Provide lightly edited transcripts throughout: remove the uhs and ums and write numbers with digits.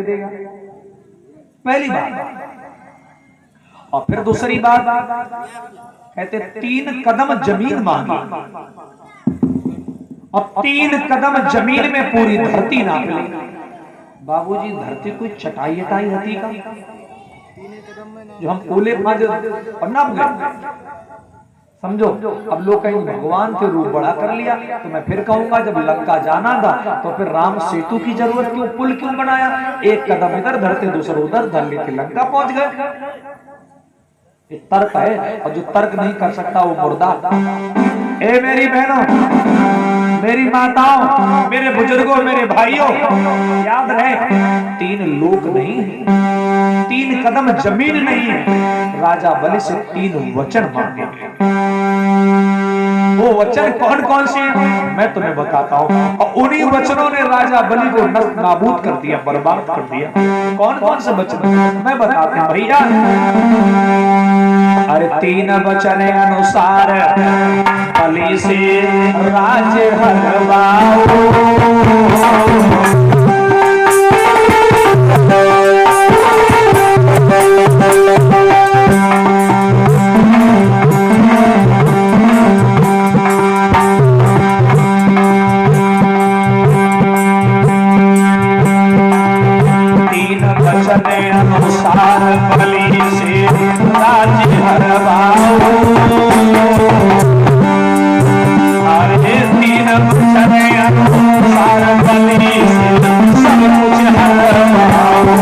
देगा, पहली बात। और फिर दूसरी बात कहते 3 कदम जमीन मांगी और 3 कदम जमीन में पूरी धरती नाप ली। बाबूजी धरती कोई चटाई हटाई हती का जो हम ओले नाप गए, समझो। अब लोग कहीं भगवान के रूप बड़ा कर लिया, तो मैं फिर कहूंगा जब लंका जाना था तो फिर राम सेतु की जरूरत क्यों, पुल क्यों बनाया? एक कदम इधर धरते दूसरा उधर धर लेके लंका पहुंच गए। ये तर्क है, और जो तर्क नहीं कर सकता वो मुर्दा। ए मेरी बहनों, मेरी माताओं, मेरे बुजुर्गों, मेरे भाइयों, याद रहे 3 लोक नहीं है, 3 कदम जमीन नहीं है। राजा बलि से 3 वचन मांगे। वो वचन कौन कौन से हैं मैं तुम्हें बताता हूँ, और उन्हीं वचनों ने राजा बलि को नष्ट नाबूद कर दिया, बर्बाद कर दिया। कौन कौन से वचन मैं बताता हूँ भैया। अरे 3 वचन अनुसार बलि से राज्य हरवाओ, अनुसार बलि से राज्य हरवाओ। अरे 3 वचन अनुसार बलि से सब कुछ हरवाओ।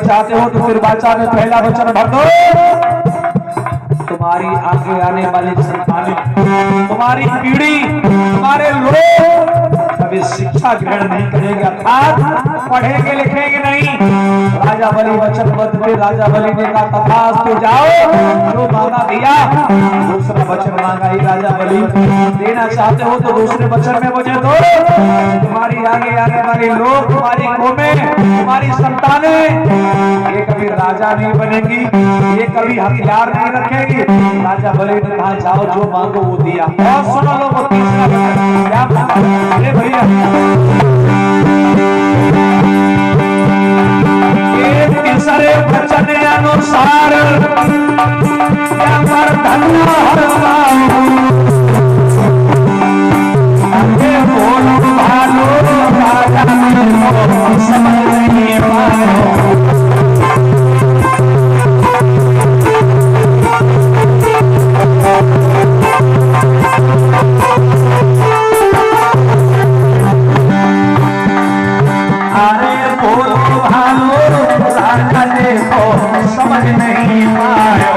चाहते हो तो फिर बादशाह में पहला वचन भर दो। तुम्हारी आगे आने वाली संतानें, तुम्हारी पीढ़ी, तुम्हारे लोग कभी शिक्षा ग्रहण नहीं करेंगे, अर्थात पढ़ेंगे लिखेंगे नहीं। राजा बलि वचनबद्ध थे। राजा बलि ने कहा तथास तो जाओ, जो मांगा दिया। दूसरा वचन मांगा ही राजा बलि, देना चाहते हो तो दूसरे वचन में मुझे दो। तुम्हारी आगे आने वाले लोग, तुम्हारी कौमें, तुम्हारी संतानें ये कभी राजा नहीं बनेंगी, ये कभी हथियार नहीं रखेगी। राजा बलि ने कहा जाओ, जो मांगो वो दिया। और सुनो लो वो तीसरा वचन क्या मांगा। ये भैया तीसरे वचन अनुसार धन्य हरवाओ। बोलो भालो राजा समझ नहीं पाओ। अरे बोलो भालो राजा देखो समझ नहीं पायो।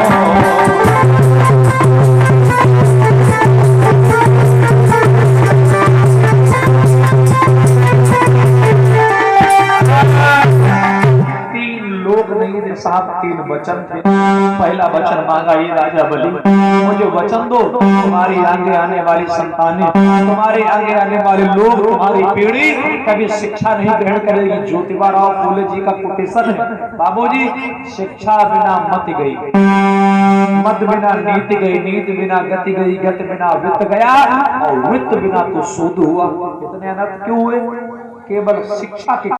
साथ 3 वचन थे। पहला वचन मांगा, ये राजा बलि मुझे वचन दो, तुम्हारी आगे आने वाली संतानें, तुम्हारे आगे आने वाले लोग, तुम्हारी पीढ़ी कभी शिक्षा नहीं ग्रहण करेगी। ज्योतिबा राव फूले जी का कोटेशन है, बाबूजी शिक्षा बिना मत गई, मत बिना नीति गई, नीति बिना गति गई, गति बिना वित्त गया, और वित्त बिना तो शोध हुआ। कितने अनर्थ क्यों हुए? केवल शिक्षा के